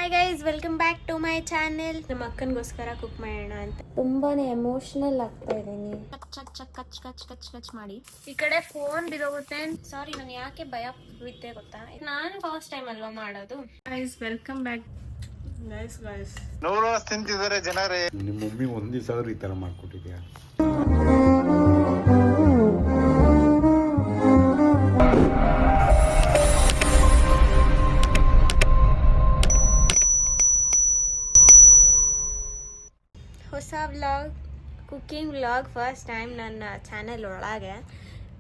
Hi guys, welcome back to my channel. ನಮ್ಮ ಅಕ್ಕನಿಗೋಸ್ಕರ cook ಮಾಡೋಣ ಅಂತ ತುಂಬಾನೇ ಎಮೋಷನಲ್ ಆಗ್ತಾ ಇದ್ದೀನಿ. ಕಚ್ ಮಾಡಿ ಈ ಕಡೆ ಫೋನ್ ಬಿದೋಗುತ್ತೆ. ಸಾರಿ, ನಾನು ಯಾಕೆ ಭಯ ಬಿದ್ದೆ ಗೊತ್ತಾ? ನಾನು ಫಸ್ಟ್ ಟೈಮ್ ಅಲ್ವಾ ಮಾಡೋದು. Guys, welcome back. ಗೈಸ್ ನೂರು ತಿಂತಿದ್ದಾರೆ ಜನರೇ. ನಿಮ್ಮ ಮಮ್ಮಿ ಒಂದ್ ದಿವಸ ಈ ತರ ಮಾಡ್ಕೊಟ್ಟಿದ್ಯಾ? ಹೊಸ vlog, cooking vlog first time ನನ್ನ ಚಾನೆಲ್ ಒಳಗೆ.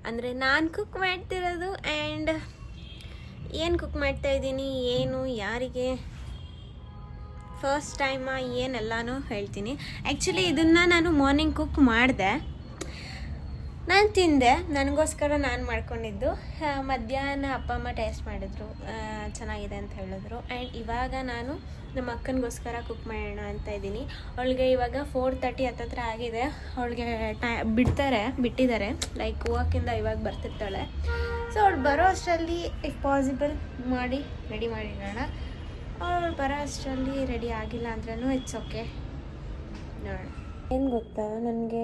ಅಂದರೆ ನಾನು ಕುಕ್ ಮಾಡ್ತಿರೋದು ಆ್ಯಂಡ್ ಏನು ಕುಕ್ ಮಾಡ್ತಾಯಿದ್ದೀನಿ, ಏನು ಯಾರಿಗೆ ಫಸ್ಟ್ ಟೈಮ ಏನೆಲ್ಲನೂ ಹೇಳ್ತೀನಿ. ಆ್ಯಕ್ಚುಲಿ ಇದನ್ನು ನಾನು ಮಾರ್ನಿಂಗ್ ಕುಕ್ ಮಾಡಿದೆ, ನಾನು ತಿಂದೆ, ನನಗೋಸ್ಕರ ನಾನು ಮಾಡ್ಕೊಂಡಿದ್ದು. ಮಧ್ಯಾಹ್ನ ಅಪ್ಪ ಅಮ್ಮ ಟೇಸ್ಟ್ ಮಾಡಿದ್ರು, ಚೆನ್ನಾಗಿದೆ ಅಂತ ಹೇಳಿದ್ರು. ಆ್ಯಂಡ್ ಇವಾಗ ನಾನು ನಮ್ಮ ಅಕ್ಕನಿಗೋಸ್ಕರ ಕುಕ್ ಮಾಡೋಣ ಅಂತ ಇದ್ದೀನಿ. ಅವಳಿಗೆ ಇವಾಗ 4:30 ಹತ್ತತ್ರ ಆಗಿದೆ. ಅವಳಿಗೆ ಬಿಟ್ಟಿದ್ದಾರೆ, ಲೈಕ್ ಹೋಗೋಕ್ಕಿಂತ ಇವಾಗ ಬರ್ತಿರ್ತಾಳೆ. ಸೊ ಅವಳು ಬರೋ ಅಷ್ಟರಲ್ಲಿ ಇಫ್ ಪಾಸಿಬಲ್ ರೆಡಿ ಮಾಡಿಡೋಣ. ಅವಳು ಬರೋ ಅಷ್ಟರಲ್ಲಿ ರೆಡಿ ಆಗಿಲ್ಲ ಅಂದ್ರೂ ಇಟ್ಸ್ ಓಕೆ, ನೋಡೋಣ. ಏನು ಗೊತ್ತಾ, ನನಗೆ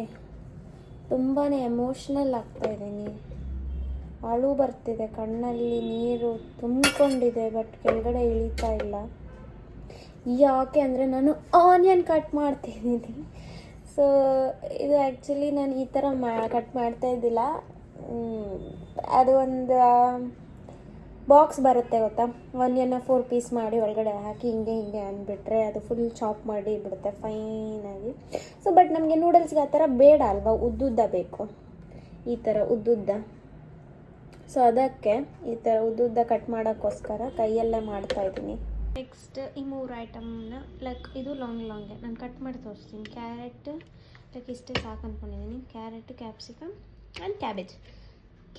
ತುಂಬಾ ಎಮೋಷ್ನಲ್ ಆಗ್ತಾ ಇದ್ದೀನಿ. ಅಳು ಬರ್ತಿದೆ, ಕಣ್ಣಲ್ಲಿ ನೀರು ತುಂಬಿಕೊಂಡಿದೆ, ಬಟ್ ಕೆಳಗಡೆ ಇಳಿತಾ ಇಲ್ಲ. ಯಾಕೆ ಅಂದರೆ ನಾನು ಆನಿಯನ್ ಕಟ್ ಮಾಡ್ತಿದ್ದೀನಿ. ಸೊ ಇದು ಆ್ಯಕ್ಚುಲಿ ನಾನು ಈ ಥರ ಕಟ್ ಮಾಡ್ತಾ ಇದ್ದಿಲ್ಲ. ಅದು ಒಂದು ಬಾಕ್ಸ್ ಬರುತ್ತೆ ಗೊತ್ತಾ, ಆನಿಯನ್ನ 4 ಪೀಸ್ ಮಾಡಿ ಒಳಗಡೆ ಹಾಕಿ ಹಿಂಗೆ ಅಂದ್ಬಿಟ್ರೆ ಅದು ಫುಲ್ ಚಾಪ್ ಮಾಡಿ ಬಿಡುತ್ತೆ ಫೈನಾಗಿ. ಸೊ ಬಟ್ ನಮಗೆ ನೂಡಲ್ಸ್ಗೆ ಆ ಥರ ಬೇಡ ಅಲ್ವಾ, ಉದ್ದುದ್ದ ಬೇಕು, ಈ ಥರ ಉದ್ದುದ್ದ. ಸೊ ಅದಕ್ಕೆ ಈ ಥರ ಉದ್ದುದ್ದ ಕಟ್ ಮಾಡೋಕ್ಕೋಸ್ಕರ ಕೈಯಲ್ಲೇ ಮಾಡ್ತಾಯಿದ್ದೀನಿ. ನೆಕ್ಸ್ಟ್ ಈ 3 ಐಟಮ್ನ ಲೈಕ್ ಇದು ಲಾಂಗೆ ನಾನು ಕಟ್ ಮಾಡಿ ತೋರಿಸ್ತೀನಿ. ಕ್ಯಾರೆಟ್ ಲೈಕ್ ಇಷ್ಟೇ ಸಾಕು ಅಂದ್ಕೊಂಡಿದ್ದೀನಿ. ಕ್ಯಾರೆಟ್, ಕ್ಯಾಪ್ಸಿಕಮ್ ಆ್ಯಂಡ್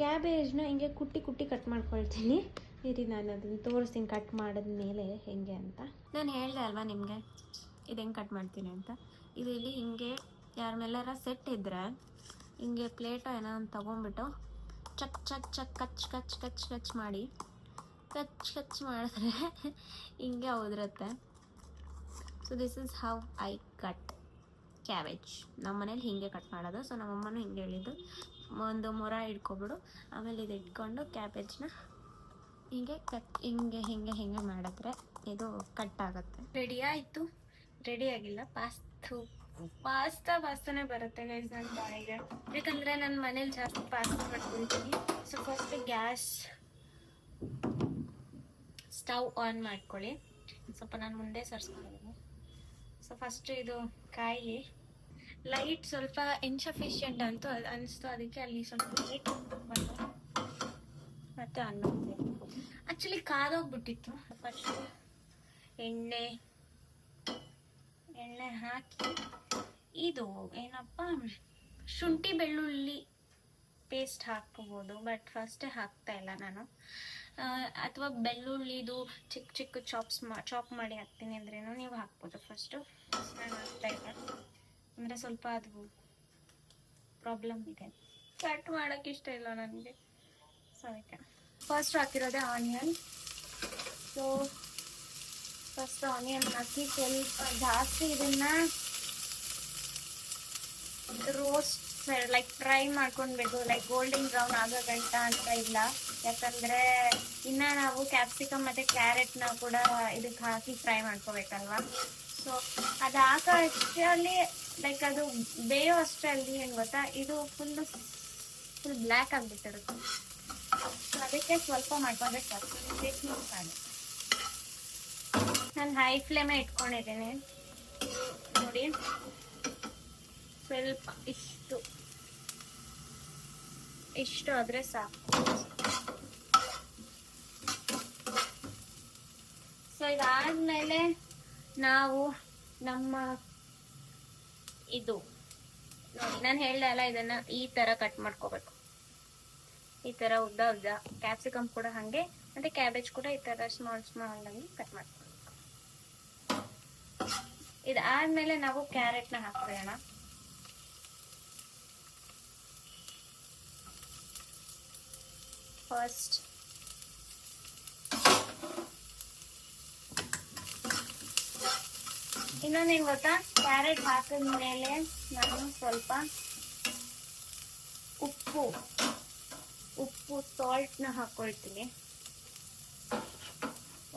ಕ್ಯಾಬೇಜ್ನ ಹಿಂಗೆ ಕುಟ್ಟಿ ಕಟ್ ಮಾಡ್ಕೊಳ್ತೀನಿ. ಇರಿ, ನಾನು ಅದನ್ನು ತೋರಿಸ್ತೀನಿ ಕಟ್ ಮಾಡಿದ್ಮೇಲೆ ಹೇಗೆ ಅಂತ. ನಾನು ಹೇಳಿದೆ ಅಲ್ವಾ ನಿಮಗೆ ಇದು ಹೆಂಗೆ ಕಟ್ ಮಾಡ್ತೀನಿ ಅಂತ. ಇದು ಇಲ್ಲಿ ಹಿಂಗೆ ಯಾರ ಮೇಲಾರ ಸೆಟ್ ಇದ್ದರೆ ಹಿಂಗೆ ಪ್ಲೇಟೋ ಏನೋ ಒಂದು ತೊಗೊಂಬಿಟ್ಟು ಕಚ್ ಮಾಡಿ ಮಾಡಿದ್ರೆ ಹಿಂಗೆ ಉದುರುತ್ತೆ. So this is how I cut cabbage. ನಮ್ಮ ಮನೇಲಿ ಹೀಗೆ ಕಟ್ ಮಾಡೋದು. ಸೊ ನಮ್ಮಮ್ಮನೂ ಹಿಂಗೆ ಹೇಳಿದ್ದು, ಒಂದು ಮೊರ ಇಟ್ಕೊಬಿಡು, ಆಮೇಲೆ ಇದು ಇಟ್ಕೊಂಡು ಕ್ಯಾಬೇಜ್ನ ಹಿಂಗೆ ಮಾಡಿದ್ರೆ ಇದು ಕಟ್ ಆಗುತ್ತೆ. ರೆಡಿ ಆಯಿತು. ರೆಡಿ ಆಗಿಲ್ಲ, ಪಾಸ್ತಾನೇ ಬರುತ್ತೆ ಗೈಸ್ ನನ್ನ ಬಾಯಿಗೆ. ಯಾಕಂದರೆ ನನ್ನ ಮನೇಲಿ ಜಾಸ್ತಿ ಪಾಸ್ತಾ ಮಾಡ್ಕೊಳ್ತೀನಿ. So first gas stove on ಮಾಡ್ಕೊಳ್ಳಿ. ಸ್ವಲ್ಪ ನಾನು ಮುಂದೆ ಸರಿಸ್ಕೊಂಡಿದ್ದೀನಿ. ಸೊ ಫಸ್ಟ್ ಇದು ಕಾಯಿ ಲೈಟ್ ಸ್ವಲ್ಪ ಇನ್ಸಫಿಷಿಯೆಂಟ್ ಅಂತೂ ಅನಿಸ್ತು, ಅದಕ್ಕೆ ಅಲ್ಲಿ ಸ್ವಲ್ಪ ಲೈಟ್ ಮತ್ತು ಅನ್ನ ಆ್ಯಕ್ಚುಲಿ ಕಾದೋಗ್ಬಿಟ್ಟಿತ್ತು. ಫಸ್ಟ್ ಎಣ್ಣೆ ಹಾಕಿ ಇದು ಏನಪ್ಪ ಶುಂಠಿ ಬೆಳ್ಳುಳ್ಳಿ ಪೇಸ್ಟ್ ಹಾಕ್ಕೋಬೋದು, ಬಟ್ ಫಸ್ಟೇ ಹಾಕ್ತಾ ಇಲ್ಲ ನಾನು. ಅಥವಾ ಬೆಳ್ಳುಳ್ಳಿದು ಚಿಕ್ಕ ಚಾಪ್ ಮಾಡಿ ಹಾಕ್ತೀನಿ ಅಂದ್ರೇನು ನೀವು ಹಾಕ್ಬೋದು. ಫಸ್ಟು ನಾನು ಹಾಕ್ತಾ ಇಲ್ಲ ಅಂದರೆ ಸ್ವಲ್ಪ ಅದು ಪ್ರಾಬ್ಲಮ್ ಇದೆ, ಕಟ್ ಮಾಡೋಕ್ಕೆ ಇಷ್ಟ ಇಲ್ಲ ನನಗೆ. ಸೊ ಅದಕ್ಕೆ ಫಸ್ಟ್ ಹಾಕಿರೋದೇ ಆನಿಯನ್. ಸೊ ಫಸ್ಟ್ ಆನಿಯನ್ ಹಾಕಿ ಸ್ವಲ್ಪ ಜಾಸ್ತಿ ಇದನ್ನು ರೋಸ್ಟ್ ಲೈಕ್ ಫ್ರೈ ಮಾಡ್ಕೊಳ್ಬೇಕು, ಲೈಕ್ ಗೋಲ್ಡನ್ ಬ್ರೌನ್ ಆಗೋ ಗಂಟ ಅಂತ ಇಲ್ಲ. ಯಾಕಂದರೆ ಇನ್ನು ನಾವು ಕ್ಯಾಪ್ಸಿಕಮ್ ಮತ್ತು ಕ್ಯಾರೆಟ್ನ ಕೂಡ ಇದಕ್ಕೆ ಹಾಕಿ ಫ್ರೈ ಮಾಡ್ಕೋಬೇಕಲ್ವ. ಸೊ ಅದು ಹಾಕೋ ಅಷ್ಟರಲ್ಲಿ ಲೈಕ್ ಅದು ಬೇಯೋ ಅಷ್ಟರಲ್ಲಿ ಏನು ಗೊತ್ತಾ, ಇದು ಫುಲ್ ಬ್ಲ್ಯಾಕ್ ಆಗಿಬಿಟ್ಟಿರುತ್ತೆ. ಸೊ ಅದಕ್ಕೆ ಸ್ವಲ್ಪ ಮಾಡ್ಕೊಂಡ್ರೆ ಸಾಕು. ನಾನು ಹೈ ಫ್ಲೇಮೇ ಇಟ್ಕೊಂಡಿದ್ದೀನಿ ನೋಡಿ. ಸ್ವಲ್ಪ ಇಷ್ಟು ಆದರೆ ಸಾಕು. ಸೊ ಇದಾದ್ಮೇಲೆ ನಾವು ನಮ್ಮ ಇದು ನೋಡಿ, ನಾನು ಹೇಳ್ದೆ ಅಲ್ಲ, ಇದನ್ನ ಈ ತರ ಕಟ್ ಮಾಡ್ಕೋಬೇಕು. ಈ ತರ ಉದ್ದ ಕ್ಯಾಪ್ಸಿಕಮ್ ಕೂಡ ಹಾಗೆ, ಮತ್ತೆ ಕ್ಯಾಬೇಜ್ ಕೂಡ ಈ ತರ ಸ್ಮಾಲ್ ಆಗಿ ಕಟ್ ಮಾಡ್ಕೋಬೇಕು. ಇದಾದ್ಮೇಲೆ ನಾವು ಕ್ಯಾರೆಟ್ನ ಹಾಕ್ಕೊಳ್ಳೋಣ. ಫಸ್ಟ್ ಇನ್ನೊಂದೇನು ಗೊತ್ತಾ, ಕ್ಯಾರೆಟ್ ಹಾಕಿದ್ಮೇಲೆ ನಾನು ಸ್ವಲ್ಪ ಉಪ್ಪು ಸಾಲ್ಟ್ನ ಹಾಕೊಳ್ತೀನಿ.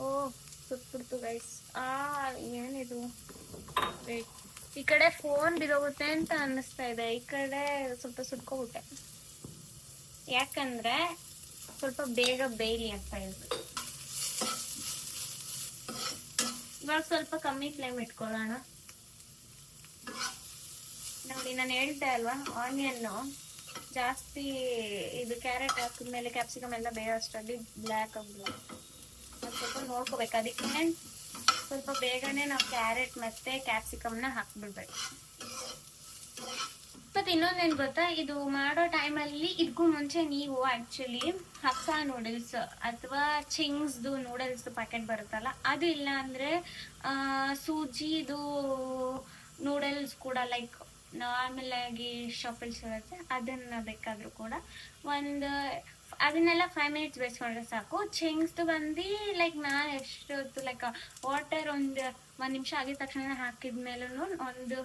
ಓ ಸುಟ್ಬಿಡ್ತು ಗೈಸ್. ಏನಿದು, ಈ ಕಡೆ ಫೋನ್ ಬಿದೋಗುತ್ತೆ ಅಂತ ಅನ್ನಿಸ್ತಾ ಇದೆ, ಈ ಕಡೆ ಸ್ವಲ್ಪ ಸುಟ್ಕೋಬಿಟ್ಟೆ. ಯಾಕಂದ್ರೆ ಸ್ವಲ್ಪ ಬೇಗ ಬೇಯಲಿ ಅಂತ ಇದೆ. ಇವಾಗ ಸ್ವಲ್ಪ ಕಮ್ಮಿ ಫ್ಲೇಮ್ ಇಟ್ಕೊಳ್ಳೋಣ. ನೋಡಿ, ನಾನು ಹೇಳ್ದೆ ಅಲ್ವಾ, ಆನಿಯನ್ನು ಜಾಸ್ತಿ ಇದು ಕ್ಯಾರೆಟ್ ಹಾಕಿದ್ಮೇಲೆ ಕ್ಯಾಪ್ಸಿಕಮ್ ಎಲ್ಲ ಬೇಯೋ ಅಷ್ಟರಲ್ಲಿ ಬ್ಲ್ಯಾಕ್ ಆಗ್ಬಿಡುತ್ತೆ. ಸ್ವಲ್ಪ ನೋಡ್ಕೋಬೇಕು. ಅದಕ್ಕೆ ಸ್ವಲ್ಪ ಬೇಗನೆ ನಾವು ಕ್ಯಾರೆಟ್ ಮತ್ತೆ ಕ್ಯಾಪ್ಸಿಕಮ್ನ ಹಾಕ್ಬಿಡ್ಬೇಕು. ಮತ್ತೆ ಇನ್ನೊಂದೇನು ಗೊತ್ತಾ, ಇದು ಮಾಡೋ ಟೈಮಲ್ಲಿ ಇದಕ್ಕೂ ಮುಂಚೆ ನೀವು ಆ್ಯಕ್ಚುಲಿ ಹಕ್ಕಾ ನೂಡಲ್ಸ್ ಅಥವಾ ಚಿಂಗ್ಸ್ದು ನೂಡಲ್ಸ್ ಪ್ಯಾಕೆಟ್ ಬರುತ್ತಲ್ಲ, ಅದು ಇಲ್ಲ ಅಂದರೆ ಸೂಜಿದು ನೂಡಲ್ಸ್ ಕೂಡ, ಲೈಕ್ ನಾರ್ಮಲ್ ಆಗಿ ಶಾಪಲ್ಲಿ ಸಿಗುತ್ತೆ, ಅದನ್ನು ಬೇಕಾದರೂ ಕೂಡ ಅದನ್ನೆಲ್ಲ 5 ಮಿನಿಟ್ಸ್ ಬೇಯಿಸ್ಕೊಂಡ್ರೆ ಸಾಕು. ಚಿಂಗ್ಸ್ದು ಬಂದು ಲೈಕ್ ನಾನು ಎಷ್ಟು ಹೊತ್ತು ಲೈಕ್ ವಾಟರ್ ಒಂದು ನಿಮಿಷ ಆಗಿದ ತಕ್ಷಣ ಹಾಕಿದ್ಮೇಲೂ ಒಂದು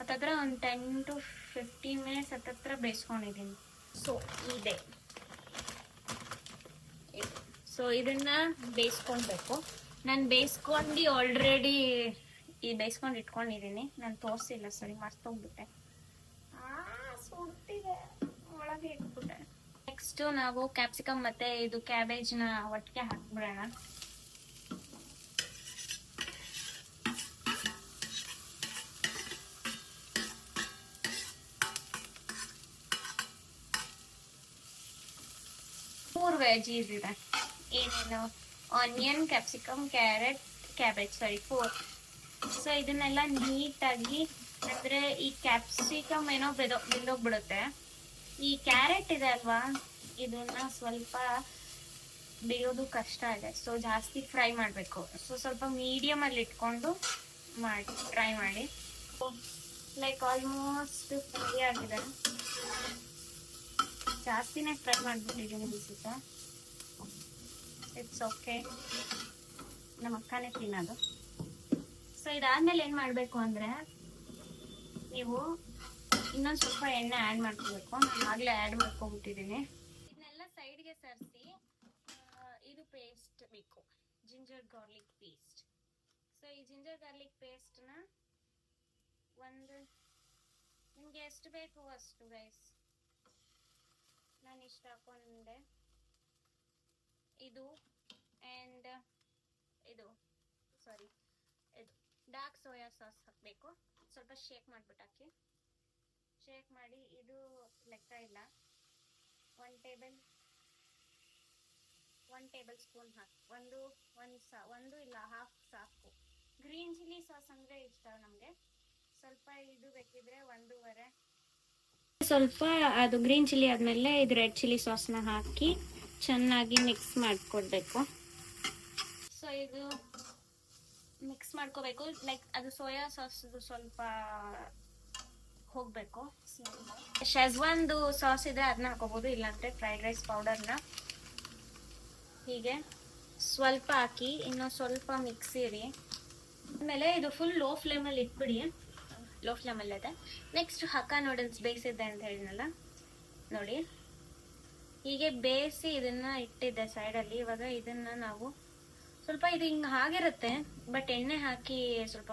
10 to 15 ಮಿನಿಟ್ಸ್ ಹತ್ತತ್ರ ಬೇಯಿಸ್ಕೊಂಡಿದ್ದೀನಿ. ಸೊ ಇದನ್ನ ಬೇಯಿಸ್ಕೊಳ್ಬೇಕು. ನಾನು ಬೇಯಿಸ್ಕೊಂಡು ಆಲ್ರೆಡಿ ಬೇಯಿಸ್ಕೊಂಡು ಇಟ್ಕೊಂಡಿದ್ದೀನಿ. ನಾನು ತೋರಿಸಿಲ್ಲ, ಸರಿ ಮರ್ತೋಗ್ಬಿಟ್ಟೆ. ಸುಡ್ತಿದೆ, ಒಳಗೆ ಇಟ್ಬಿಟ್ಟೆ. ನೆಕ್ಸ್ಟ್ ನಾವು ಕ್ಯಾಪ್ಸಿಕಮ್ ಮತ್ತೆ ಇದು ಕ್ಯಾಬೇಜ್ನ ಒಟ್ಟಿಗೆ ಹಾಕ್ಬಿಡೋಣ. ಮೂರು ವೆಜೀಸ್ ಇದೆ. ಏನೇನು onion, capsicum, carrot, cabbage, 4. So ಇದನ್ನೆಲ್ಲ ನೀಟಾಗಿ, ಅಂದರೆ ಈ ಕ್ಯಾಪ್ಸಿಕಮ್ ಏನೋ ಬಿದ್ದೋಗ್ಬಿಡುತ್ತೆ. ಈ ಕ್ಯಾರೆಟ್ ಇದೆ ಅಲ್ವಾ, ಇದನ್ನ ಸ್ವಲ್ಪ ಬೇಯೋದು ಕಷ್ಟ ಇದೆ. ಸೊ ಜಾಸ್ತಿ ಫ್ರೈ ಮಾಡಬೇಕು. ಸೊ ಸ್ವಲ್ಪ ಮೀಡಿಯಮಲ್ಲಿ ಇಟ್ಕೊಂಡು ಟ್ರೈ ಮಾಡಿ. ಲೈಕ್ ಆಲ್ಮೋಸ್ಟ್ ಫ್ರೈ ಆಗಿದೆ. ಜಾಸ್ತಿನೇ ಫ್ರೈ ಮಾಡಿಬಿಟ್ಟಿದ್ದೀನಿ ಅನಿಸುತ್ತೆ. ಇಟ್ಸ್ ಓಕೆ, ನಮ್ಮ ಅಕ್ಕನೇ ತಿನ್ನೋದು. ಸೊ ಇದಾದ್ಮೇಲೆ ಏನು ಮಾಡಬೇಕು ಅಂದರೆ, ನೀವು ಇನ್ನೊಂದು ಸ್ವಲ್ಪ ಎಣ್ಣೆ ಆ್ಯಡ್ ಮಾಡ್ಕೋಬೇಕು. ನಾನು ಆಗಲೇ ಆ್ಯಡ್ ಮಾಡ್ಕೊಬಿಟ್ಟಿದ್ದೀನಿ. ಇದನ್ನೆಲ್ಲ ಸೈಡ್ಗೆ ಸರಿಸಿ ಇದು ಪೇಸ್ಟ್ ಬೇಕು, ಜಿಂಜರ್ ಗಾರ್ಲಿಕ್ ಪೇಸ್ಟ್. ಸೊ ಈ ಜಿಂಜರ್ ಗಾರ್ಲಿಕ್ ಪೇಸ್ಟ್ನ ನಿಮಗೆ ಎಷ್ಟು ಬೇಕು ಅಷ್ಟು ಗೈಸ್. ನಾನು ಇಷ್ಟ ಹಾಕೊಂಡೆ. ಇದು ಆ್ಯಂಡ್ ಇದು ಡಾರ್ಕ್ ಸೋಯಾ ಸಾಸ್ ಹಾಕಬೇಕು. ಸ್ವಲ್ಪ ಶೇಕ್ ಮಾಡಿಬಿಟ್ಟು ಹಾಕಿ. ಶೇಕ್ ಮಾಡಿ, ಇದು ಲೆಕ್ಕ ಇಲ್ಲ, 1 ಟೇಬಲ್ ಸ್ಪೂನ್ ಹಾಕಿ. ಒಂದು ಇಲ್ಲ ಹಾಫ್ ಸಾಕು. ಗ್ರೀನ್ ಚಿಲ್ಲಿ ಸಾಸ್ ಅಂದರೆ ಇಷ್ಟ ನಮಗೆ. ಸ್ವಲ್ಪ ಇದು ಬೇಕಿದ್ರೆ 1.5. ಸ್ವಲ್ಪ ಅದು ಗ್ರೀನ್ ಚಿಲ್ಲಿ ಆದಮೇಲೆ ಇದು ರೆಡ್ ಚಿಲ್ಲಿ ಸಾಸ್ನ ಹಾಕಿ ಚೆನ್ನಾಗಿ ಮಿಕ್ಸ್ ಮಾಡಿಕೊಡ್ಬೇಕು. ಸೊ ಇದು ಮಿಕ್ಸ್ ಮಾಡ್ಕೋಬೇಕು. ಲೈಕ್ ಅದು ಸೋಯಾ ಸಾಸ್ದು ಸ್ವಲ್ಪ ಹೋಗಬೇಕು. ಶೆಜ್ವಾನ್ದು ಸಾಸ್ ಇದೆ, ಅದನ್ನ ಹಾಕೋಬೋದು. ಇಲ್ಲಾಂದರೆ ಫ್ರೈಡ್ ರೈಸ್ ಪೌಡರ್ನ ಹೀಗೆ ಸ್ವಲ್ಪ ಹಾಕಿ ಇನ್ನೂ ಸ್ವಲ್ಪ ಮಿಕ್ಸಿರಿ. ಆಮೇಲೆ ಇದು ಫುಲ್ ಲೋ ಫ್ಲೇಮಲ್ಲಿ ಇಟ್ಬಿಡಿ. ಲೋ ಫ್ಲೇಮಲ್ಲಿದೆ. ನೆಕ್ಸ್ಟ್ ಹಕ್ಕಾ ನೂಡಲ್ಸ್ ಬೇಯಿಸಿದ್ದೆ ಅಂತ ಹೇಳಿದ್ನಲ್ಲ, ನೋಡಿ ಹೀಗೆ ಬೇಯಿಸಿ ಇದನ್ನು ಇಟ್ಟಿದ್ದೆ ಸೈಡಲ್ಲಿ. ಇವಾಗ ಇದನ್ನು ನಾವು ಸ್ವಲ್ಪ ಇದು ಹಿಂಗೆ ಆಗಿರುತ್ತೆ, ಬಟ್ ಎಣ್ಣೆ ಹಾಕಿ ಸ್ವಲ್ಪ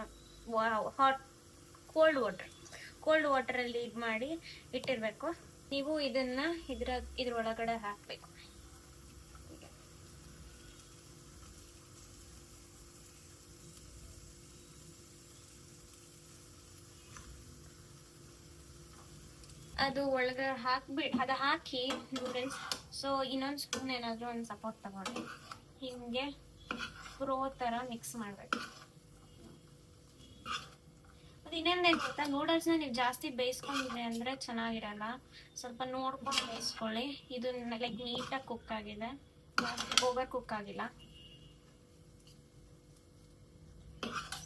ಕೋಲ್ಡ್ ವಾಟರಲ್ಲಿ ಇದು ಮಾಡಿ ಇಟ್ಟಿರಬೇಕು. ನೀವು ಇದನ್ನು ಇದ್ರೊಳಗಡೆ ಹಾಕಬೇಕು. ಅದು ಒಳಗೆ ಹಾಕಿ ನೂಡಲ್ಸ್. ಸೊ ಇನ್ನೊಂದು ಸ್ಪೂನ್ ಏನಾದರೂ ಒಂದು ಸಪೋರ್ಟ್ ತಗೊಂಡು ಹಿಂಗೆ ಪ್ರೋ ಥರ ಮಿಕ್ಸ್ ಮಾಡಬೇಕು. ಅದು ಇನ್ನೊಂದೇನು ಗೊತ್ತಾ, ನೂಡಲ್ಸ್ನ ನೀವು ಜಾಸ್ತಿ ಬೇಯಿಸ್ಕೊಂಡಿದ್ರೆ ಅಂದರೆ ಚೆನ್ನಾಗಿರಲ್ಲ. ಸ್ವಲ್ಪ ನೋಡ್ಕೊಂಡು ಬೇಯಿಸ್ಕೊಳ್ಳಿ. ಇದು ಲೈಕ್ ನೀಟಾಗಿ ಕುಕ್ ಆಗಿದೆ, ಓವರ್ ಕುಕ್ ಆಗಿಲ್ಲ.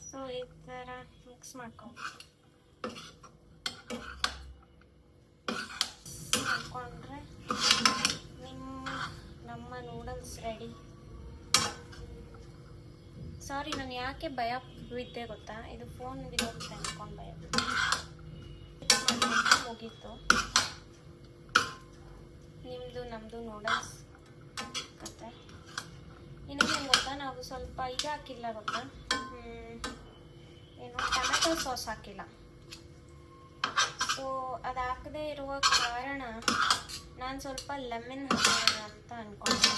ಸೊ ಈ ಥರ ಮಿಕ್ಸ್ ಮಾಡ್ಕೊಂಡ್ರೆ ನಮ್ಮ ನೂಡಲ್ಸ್ ರೆಡಿ. ಸಾರಿ, ನಾನು ಯಾಕೆ ಭಯ ಬಿದ್ದೆ ಗೊತ್ತಾ, ಇದು ಫೋನ್ ಬಿದ್ದೋಗುತ್ತೆ ಅನ್ಕೊಂಡು ಭಯ ಮುಗೀತು. ನಿಮ್ಮದು ನಮ್ಮದು ನೂಡಲ್ಸ್ ಕತೆ. ಇನ್ನೇನು ಗೊತ್ತಾ, ನಾವು ಸ್ವಲ್ಪ ಇದು ಹಾಕಿಲ್ಲ ಗೊತ್ತಾ, ಏನು ಟೊಮೆಟೊ ಸಾಸ್ ಹಾಕಿಲ್ಲ. ಸೊ ಅದು ಹಾಕದೇ ಇರುವ ಕಾರಣ ನಾನು ಸ್ವಲ್ಪ ಲೆಮನ್ ಹಾಕೋಣ ಅಂತ ಅಂದ್ಕೊಂಡೆ.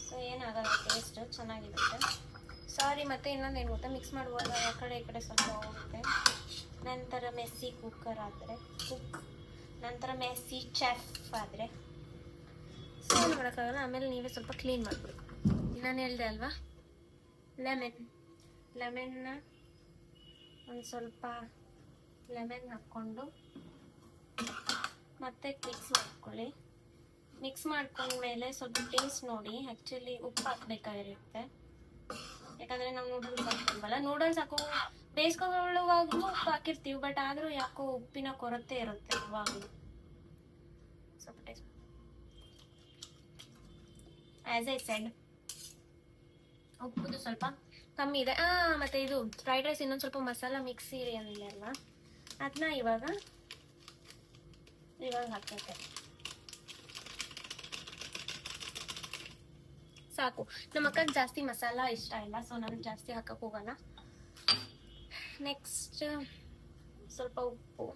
ಸೊ ಏನಾಗಲ್ಲ, ಟೇಸ್ಟ್ ಚೆನ್ನಾಗಿರುತ್ತೆ. ಸಾರಿ, ಮತ್ತು ಇನ್ನೊಂದು ಏನು ಗೊತ್ತಾ, ಮಿಕ್ಸ್ ಮಾಡುವಾಗ ಆ ಕಡೆ ಈ ಕಡೆ ಸ್ವಲ್ಪ ಹೋಗುತ್ತೆ. ನಂತರ ಮೆಸ್ಸಿ ಕುಕ್ಕರ್ ಆದರೆ ನಂತರ ಮೆಸ್ಸಿ ಚೆಫ್ ಆದರೆ ಸೊ ಏನು ಮಾಡೋಕ್ಕಾಗಲ್ಲ. ಆಮೇಲೆ ನೀವೇ ಸ್ವಲ್ಪ ಕ್ಲೀನ್ ಮಾಡಿಬಿಡು. ನಾನು ಹೇಳಿದೆ ಅಲ್ವಾ, ಲೆಮನ್ನ ಒಂದು ಸ್ವಲ್ಪ ಲೆಮನ್ ಹಾಕ್ಕೊಂಡು ಮತ್ತೆ ಮಿಕ್ಸ್ ಮಾಡ್ಕೊಳ್ಳಿ. ಮಿಕ್ಸ್ ಮಾಡ್ಕೊಂಡ್ಮೇಲೆ ಸ್ವಲ್ಪ ಟೇಸ್ಟ್ ನೋಡಿ. ಆ್ಯಕ್ಚುಲಿ ಉಪ್ಪು ಹಾಕ್ಬೇಕಾಗಿರುತ್ತೆ, ಯಾಕಂದರೆ ನಾವು ನೂಡಲ್ಸ್ ಹಾಕ್ತೀವಲ್ಲ, ನೂಡಲ್ಸ್ ಹಾಕೋ ಬೇಯಿಸ್ಕೊಳ್ಳುವಾಗಲೂ ಉಪ್ಪು ಹಾಕಿರ್ತೀವಿ, ಬಟ್ ಆದರೂ ಯಾಕೋ ಉಪ್ಪಿನ ಕೊರತೆ ಇರುತ್ತೆ ಇವಾಗಲೂ. ಸ್ವಲ್ಪ ಟೇಸ್ಟ್ ಆ್ಯಸ್ ಐ ಸೆಡ್ ಉಪ್ಪುದು ಸ್ವಲ್ಪ ಕಮ್ಮಿ ಇದೆ. ಮತ್ತು ಇದು ಫ್ರೈಡ್ ರೈಸ್ ಇನ್ನೊಂದು ಸ್ವಲ್ಪ ಮಸಾಲ ಮಿಕ್ಸಿ ಅಲ್ಲ, ಅದನ್ನ ಇವಾಗ ಹಾಕಕ್ಕೆ ಸಾಕು. ನಮ್ಮ ಅಕ್ಕಗೆ ಜಾಸ್ತಿ ಮಸಾಲ ಇಷ್ಟ ಇಲ್ಲ, ಸೊ ನಾನು ಜಾಸ್ತಿ ಹಾಕಕ್ಕೆ ಹೋಗಲ್ಲ. ನೆಕ್ಸ್ಟ್ ಸ್ವಲ್ಪ ಉಪ್ಪು,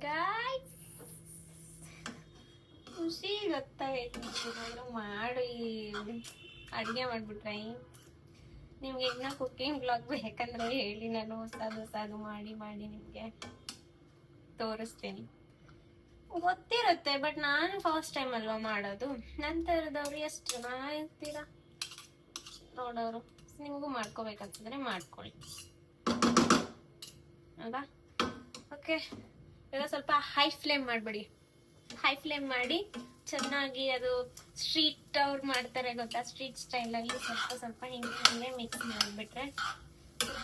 ಗಾಯ್ಸ್ ಖುಷಿ ಗೊತ್ತಾಗೈತೆ. ಮಾಡಿ ಅಡುಗೆ ಮಾಡಿಬಿಟ್ರೆ ನಿಮ್ಗೆ ಇನ್ನೂ ಕುಕ್ಕಿಂಗ್ ಬ್ಲಾಗ್ ಬೇಕಂದ್ರೆ ಹೇಳಿ, ನಾನು ಹೊಸದು ಮಾಡಿ ನಿಮಗೆ ತೋರಿಸ್ತೀನಿ. ಗೊತ್ತಿರುತ್ತೆ, ಬಟ್ ನಾನು ಫಸ್ಟ್ ಟೈಮ್ ಅಲ್ವಾ ಮಾಡೋದು. ನಂತರದವ್ರು ಎಷ್ಟು ಜನ ಇರ್ತೀರಾ ನೋಡೋರು, ನಿಮಗೂ ಮಾಡ್ಕೋಬೇಕಂತಂದ್ರೆ ಮಾಡ್ಕೊಳ್ಳಿ ಅಲ್ವಾ. ಓಕೆ, ಇವಾಗ ಸ್ವಲ್ಪ ಹೈ ಫ್ಲೇಮ್ ಮಾಡಬೇಡಿ, ಹೈ ಫ್ಲೇಮ್ ಮಾಡಿ ಚೆನ್ನಾಗಿ, ಅದು ಸ್ಟ್ರೀಟ್ ಅವ್ರು ಮಾಡ್ತಾರೆ ಗೊತ್ತಾ, ಸ್ಟ್ರೀಟ್ ಸ್ಟೈಲಲ್ಲಿ ಸ್ವಲ್ಪ ಹಿಂಗೆ ಮಿಕ್ಸ್ ಮಾಡಿಬಿಟ್ರೆ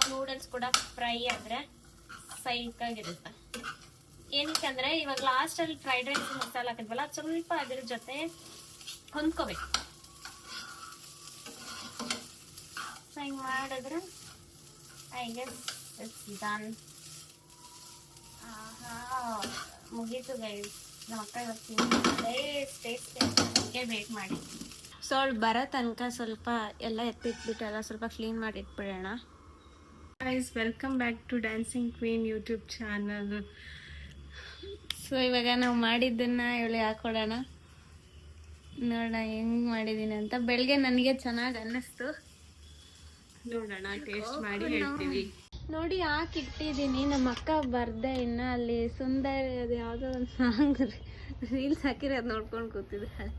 ನೂಡಲ್ಸ್ ಕೂಡ ಫ್ರೈ ಆದರೆ ಸೈಕಾಗಿರುತ್ತೆ. ಏನಕ್ಕೆ ಅಂದರೆ ಇವಾಗ ಲಾಸ್ಟಲ್ಲಿ ಫ್ರೈಡ್ ರೈಸ್ ಮಸಾಲ ಹಾಕಿದ್ವಲ್ಲ, ಅದು ಸ್ವಲ್ಪ ಅದ್ರ ಜೊತೆ ಹೊಂದ್ಕೋಬೇಕು. ಸೊ ಹಿಂಗೆ ಮಾಡಿದ್ರೆ ಐ ಗೆಸ್ ಇಟ್ಸ್ ಡನ್. ಮುಗೀತು ಗೈಸ್, ನಮ್ಮ ಅಕ್ಕ ಇವತ್ತಿಗೆ ವೇಟ್ ಮಾಡಿ. ಸೊ ಅವಳು ಬರೋ ತನಕ ಸ್ವಲ್ಪ ಎಲ್ಲ ಎತ್ತಿಟ್ಬಿಟ್ಟಲ್ಲ, ಸ್ವಲ್ಪ ಕ್ಲೀನ್ ಮಾಡಿ ಇಟ್ಬಿಡೋಣ. Guys, welcome back to Dancing Queen YouTube channel. So ಇವಾಗ ನಾವು ಮಾಡಿದ್ದನ್ನ ಇವಳು ಹಾಕೊಡೋಣ, ನೋಡೋಣ ಹೆಂಗೆ ಮಾಡಿದ್ದೀನಿ ಅಂತ. ಬೆಳಗ್ಗೆ ನನಗೆ ಚೆನ್ನಾಗಿ ಅನ್ನಿಸ್ತು, ನೋಡೋಣ, ಟೇಸ್ಟ್ ಮಾಡಿ ಹೇಳ್ತೀವಿ. ನೋಡಿ ಹಾಕಿಟ್ಟಿದ್ದೀನಿ. ನಮ್ಮ ಅಕ್ಕ ಬರ್ದೆ ಇನ್ನು ಅಲ್ಲಿ ಸುಂದರ ಅದು ಯಾವುದೋ ಒಂದು ಸಾಂಗ್ ರೀಲ್ಸ್ ಹಾಕಿರೋದು ನೋಡ್ಕೊಂಡು ಕೂತಿದ್ದಾಳೆ.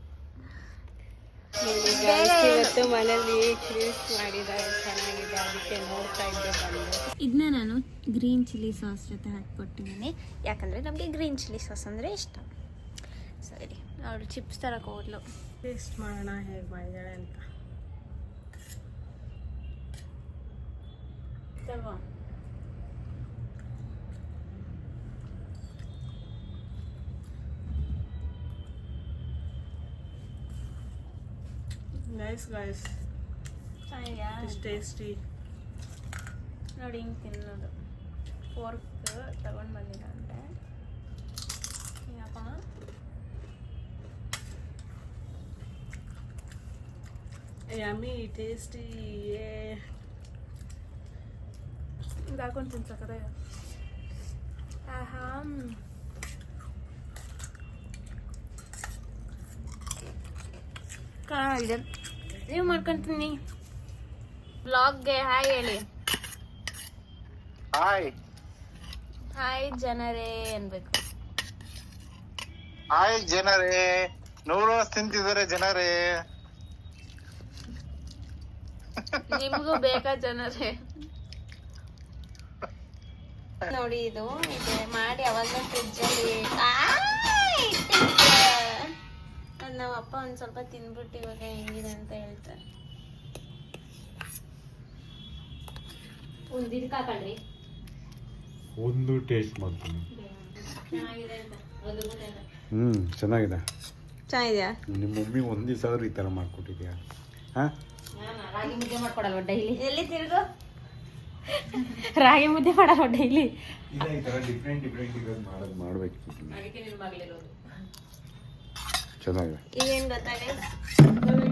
ಇವತ್ತು ಮನೇಲಿ ಕ್ರೀಸ್ ಮಾಡಿದ್ದಾರೆ, ಚೆನ್ನಾಗಿದೆ, ಅದಕ್ಕೆ ನೋಡ್ತಾ ಇದ್ದೆ ಬಂದು. ಇದನ್ನ ನಾನು ಗ್ರೀನ್ ಚಿಲ್ಲಿ ಸಾಸ್ ಜೊತೆ ಹಾಕಿಕೊಟ್ಟಿದ್ದೀನಿ, ಯಾಕಂದರೆ ನಮಗೆ ಗ್ರೀನ್ ಚಿಲ್ಲಿ ಸಾಸ್ ಅಂದರೆ ಇಷ್ಟ. ಸರಿ, ಅವಳು ಚಿಪ್ಸ್ ತರಕ್ಕೆ ಹೋದ್ಲು. ಟೇಸ್ಟ್ ಮಾಡೋಣ ಹೇಗೆ ಮಾಡಿದ್ದಾಳೆ ಅಂತ. ತಗೋ. ನೈಸ್ ಗೈಸ್, ಚೆನ್ನಾಗಿದೆಯಾ? ಇಷ್ಟು ಟೇಸ್ಟಿ. ನೋಡಿ ಹಿಂಗೆ ತಿನ್ನೋದು. ಫೋರ್ಕ್ ತಗೊಂಡು ಬಂದಿಲ್ಲ ಅಂದರೆ ಏನಪ್ಪ, ಯಮ್ಮಿ ಟೇಸ್ಟಿ. ಇದು ಹಾಕೊಂಡು ತಿನ್ಸಕ್ಕದ. ಆಹಾ, ಕಾಣಿದೆ. ನೀವು ಮಾಡ್ಕೊಂತೀನಿ. ಬ್ಲಾಗ್ಗೆ ಹಾಯ್ ಹೇಳಿ. ಹಾಯ್ ಜನರೇ ಅನ್ಬೇಕು. ಹಾಯ್ ಜನರೇ, ನೂಡಲ್ಸ್ ತಿಂತಿದ್ದಾರೆ ಜನರೇ. ನಿಮಗೂ ಬೇಕಾ ಜನರೇ? ನೋಡಿ, ಇದು ಮಾಡಿ ಅವಾಗ ಫ್ರಿಜ್ಜಲ್ಲಿ ನಮ್ಮ ಅಪ್ಪ ಒಂದು ಸ್ವಲ್ಪ ತಿಂದ್ಬಿಟ್ಟು ಇವಾಗ ಹೆಂಗಿದೆ ಅಂತ ಹೇಳ್ತಾರೆ. ಒಂದು ಇದಕ್ಕೆ ಹಾಕಳ್ರಿ. ಒಂದು ಟೇಸ್ಟ್ ಮಾಡ್ತೀನಿ. ಚೆನ್ನಾಗಿದೆ ಅಂತ ಅದು ಗೊತ್ತಾಯ್ತಾ? ಚೆನ್ನಾಗಿದೆ. ಚೆನ್ನಾಗಿದೆಯಾ? ನಿಮ್ಮ ಮಮ್ಮಿ ಒಂದು ದಿವಸ ಆದ್ರೂ ಈ ಥರ ಮಾಡ್ಕೊಟ್ಟಿದ್ಯಾ? ಹಾಂ, ರಾಗಿ ಮುದ್ದೆ ಮಾಡ್ಕೊಡಲ್ವ ಡೈಲಿ? ಎಲ್ಲಿ ತಿರ್ಗು? ರಾಗಿ ಮುದ್ದೆ ಮಾಡಲ್ವ ಡೈಲಿ? ಇಲ್ಲ, ಈ ಥರ ಡಿಫ್ರೆಂಟ್ ಇರೋದು ಮಾಡಬೇಕು. ಅದಕ್ಕೆ ನಿನ್ನ ಮಗಳಿರೋದು. ಚೆನ್ನಾಗಿದೆ. ಈಗೇನು ಗೊತ್ತಾಗ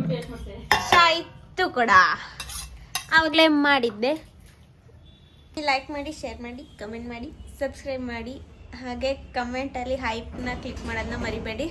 ಟೇಸ್ಟ್ ಮಾಡ್ತೇವೆ. ಆಯಿತು ಕೂಡ ಆವಾಗಲೇ ಮಾಡಿದ್ದೆ. ಲೈಕ್ ಮಾಡಿ, ಶೇರ್ ಮಾಡಿ, ಕಮೆಂಟ್ ಮಾಡಿ, ಸಬ್ಸ್ಕ್ರೈಬ್ ಮಾಡಿ, ಹಾಗೆ ಕಮೆಂಟಲ್ಲಿ ಹೈಪ್ನ ಕ್ಲಿಕ್ ಮಾಡೋದನ್ನ ಮರಿಬೇಡಿ.